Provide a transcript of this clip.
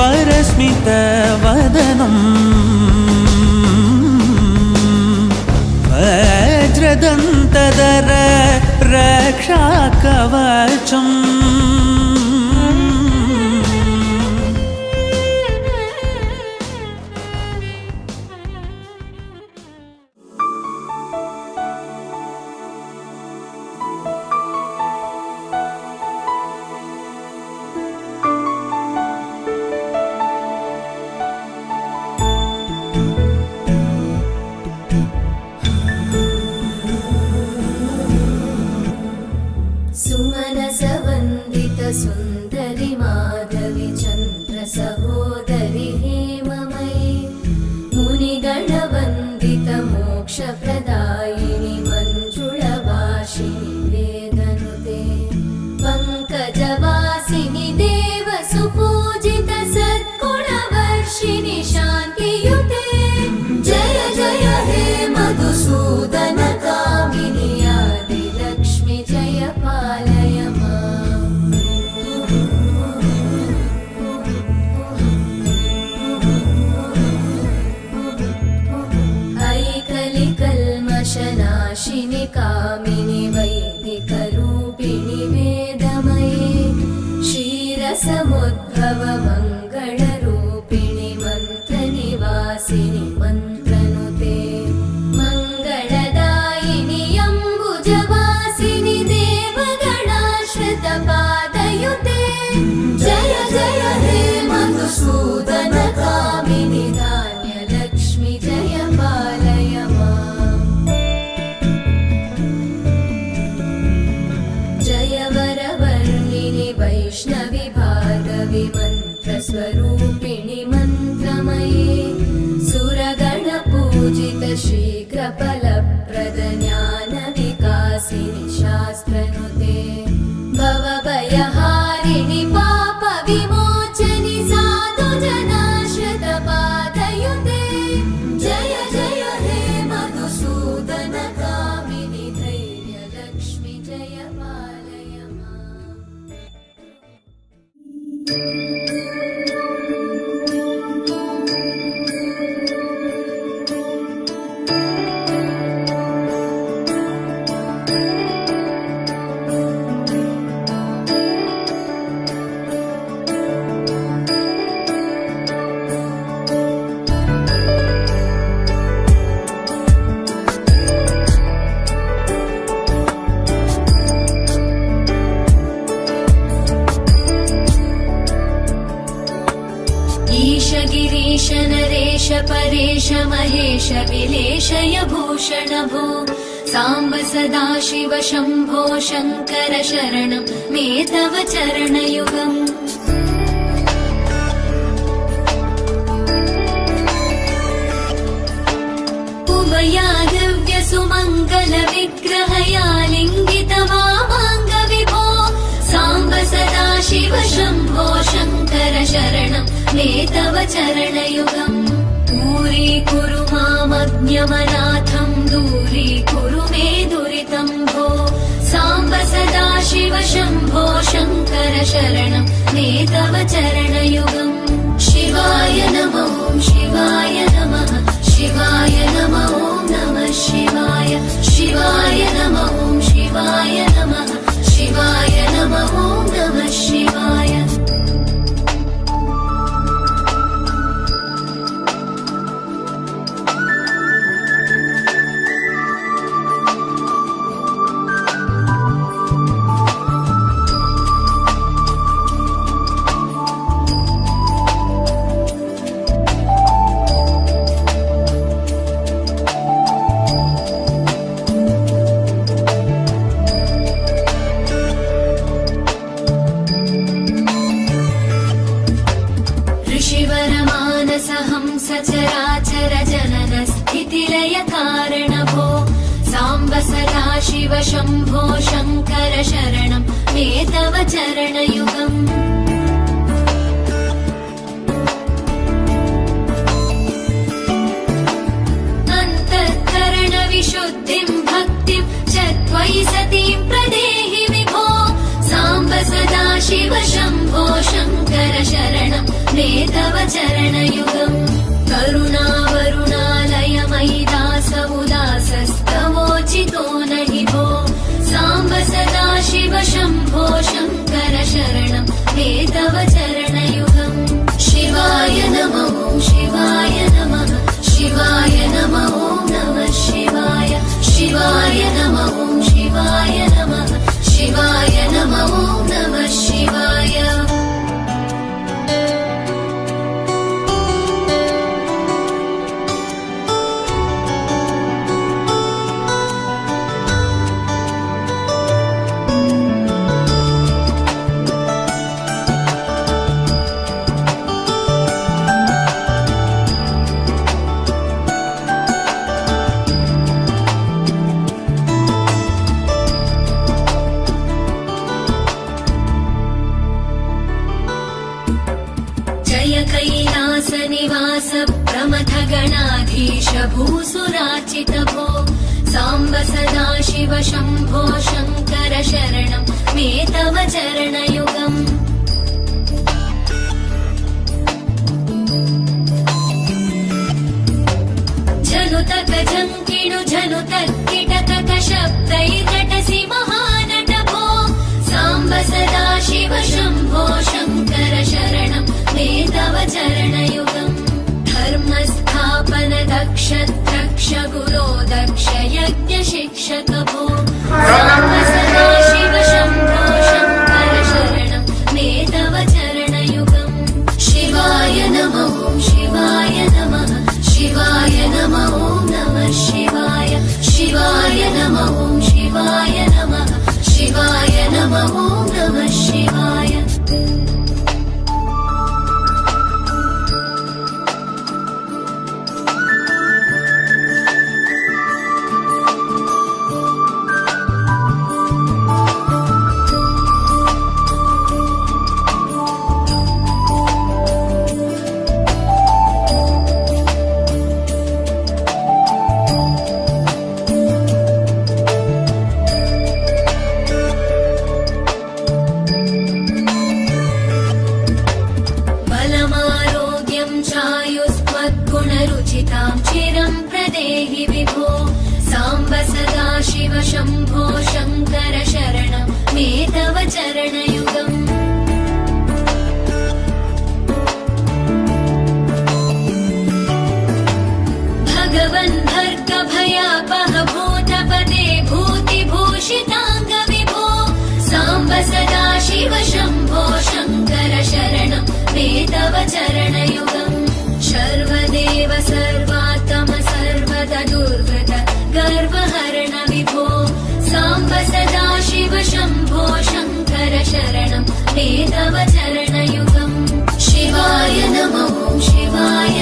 वरस्मितवदनम् वज्रदन्तधर रक्षाकवचम् सुन्दरि माधवी चन्द्र सहोदरि हेममयी मुनिगणवन्दित मोक्षप्रदायिनि मञ्जुळभाषिणि वेदनुते पङ्कजवासिनि देवसुपूजित सद्गुणवर्षिणि शान्तियुते जय जय हे मधुसूदन कामिनि आदिलक्ष्मि जय पालय नाशिनि कामिनि वैदिकरूपिणि वेदमये क्षीरसमुद्भव मङ्गलरूपिणि मन्त्रनिवासिनि मन्त्रनुते मङ्गलदायिनि अम्बुजवासिनि देवगणाश्रितपादयुते जय जय हे मधुसूदन कामिनि धान्यलक्ष्मि जय पालय वैष्णवि भार्गवि मन्त्रस्वरूपिणि मन्त्रमये सुरगणपूजित शीघ्रफलप्रद ज्ञानविकासिनि शास्त्रनुते भवभयहारिणि पापविमोचनि साधुजनाश्रितपादयुते जय जय हे मधुसूदन कामिनि धैर्यलक्ष्मि जय पालय गिरीश नरेश परेश महेश विलेशय भूषण भो साम्ब सदाशिव शम्भो शङ्कर शरणं मे तव चरणयुगम् उभयादिव्य सुमङ्गल विग्रहया लिङ्गित वामाङ्ग विभो साम्ब सदाशिव शम्भो शङ्कर शरणं मे तव चरणयुगम् दूरीकुरु मामज्ञमनाथं दूरीकुरु मे दुरितं भो साम्ब सदाशिव शम्भो शङ्कर शरणं मे तव चरणयुगम् शिवाय नमो शिवाय नमः शिवाय नमो नमः शिवाय शिवाय नमो शिवाय नमः शिवाय नमो नमः शिवाय सचराचर जनन स्थितिलय कारण भो साम्ब सदाशिव शम्भो शङ्कर शरणं मे तव चरणयुगम् अन्तःकरण विशुद्धिं भक्तिं च त्वयि सतीं प्रदेहि विभो साम्ब सदाशिव शम्भो शङ्कर शरणं मे तव चरणयुगम् करुणावरुणालय मयि दास उदासस्तवोचितो न हि भो साम्ब सदा शिव शम्भो शङ्कर शरणं मे तव चरणयुगम् शिवाय नमः शिवाय नमः शिवाय नमः नमः शिवाय शिवाय नमः शिवाय नमः शिवाय नमः नमः शिवाय कैलासनिवास प्रमथ गणाधीश भूसुरार्चित भो साम्ब सदा शिव शम्भो शङ्कर शरणं मे तव चरणयुगम् जनुतक झङ्किणु झनुतक्किटकक शब्दैर्नटसि महानट भो साम्ब सदा शिव शम्भो शङ्कर शरणं मे तव चरणयुगम् धर्मस्थापन दक्ष द्रक्ष गुरो दक्ष यज्ञ शिक्षक भो साम्ब सदा शिव शम्भो शङ्कर शरणं मे तव चरणयुगम् शिवाय नमः शिवाय नमः शिवाय नमः नमः शिवाय शिवाय नमः शिवाय नमः शिवाय नमः नमः शिवाय गुणरुचितां चिरं प्रदेहि विभो साम्ब सदा शिव शम्भो शङ्कर शरणं मे तव चरणयुगम् भगवन् भर्ग भयापह भूतपदे भूतिभूषिताङ्ग विभो साम्ब सदा शिव शम्भो शङ्कर शरणं मे तव चरणयुगम् सर्वदेव सर्वात्म सर्वद दुर्वृत गर्वहरण विभो साम्ब सदा शिव शम्भो शङ्कर शरणं मे तव चरणयुगम् शिवाय नमः शिवाय